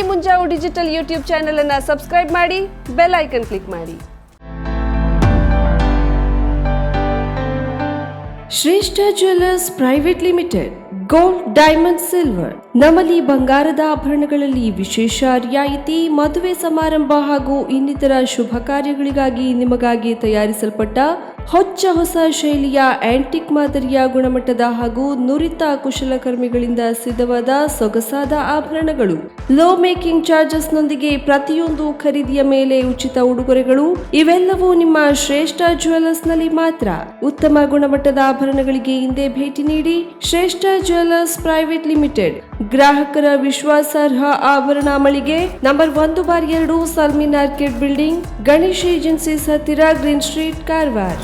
ಮುಂಜಾವು digital YouTube channel ಅನ್ನು subscribe ಮಾಡಿ, bell icon click ಮಾಡಿ. ಶ್ರೇಷ್ಠ jewellers private limited, gold, diamond, silver. ನಮ್ಮಲ್ಲಿ ಬಂಗಾರದ ಆಭರಣಗಳಲ್ಲಿ ವಿಶೇಷ ರಿಯಾಯಿತಿ. ಮದುವೆ ಸಮಾರಂಭ ಹಾಗೂ ಇನ್ನಿತರ ಶುಭ ಕಾರ್ಯಗಳಿಗಾಗಿ ನಿಮಗಾಗಿ ತಯಾರಿಸಲ್ಪಟ್ಟ ಹೊಸ ಶೈಲಿಯ ಆಂಟಿಕ್ ಮಾದರಿಯ ಗುಣಮಟ್ಟದ ಹಾಗೂ ನುರಿತ ಕುಶಲಕರ್ಮಿಗಳಿಂದ ಸಿದ್ಧವಾದ ಸೊಗಸಾದ ಆಭರಣಗಳು. ಲೋ ಮೇಕಿಂಗ್ ಚಾರ್ಜಸ್ ನೊಂದಿಗೆ ಪ್ರತಿಯೊಂದು ಖರೀದಿಯ ಮೇಲೆ ಉಚಿತ ಉಡುಗೊರೆಗಳು. ಇವೆಲ್ಲವೂ ನಿಮ್ಮ ಶ್ರೇಷ್ಠ ಜ್ಯುವೆಲ್ಲರ್ಸ್ ನಲ್ಲಿ ಮಾತ್ರ. ಉತ್ತಮ ಗುಣಮಟ್ಟದ ಆಭರಣಗಳಿಗೆ ಹಿಂದೆ ಭೇಟಿ ನೀಡಿ. ಶ್ರೇಷ್ಠ ಜ್ಯುವೆಲ್ಲರ್ಸ್ ಪ್ರೈವೇಟ್ ಲಿಮಿಟೆಡ್, ಗ್ರಾಹಕರ ವಿಶ್ವಾಸಾರ್ಹ ಆಭರಣ ಮಳಿಗೆ, number 1/2 ಸಲ್ಮಿನ್ orchid building, Ganesh agencies ಹತ್ತಿರ, ಗ್ರೀನ್ ಸ್ಟ್ರೀಟ್, ಕಾರವಾರ.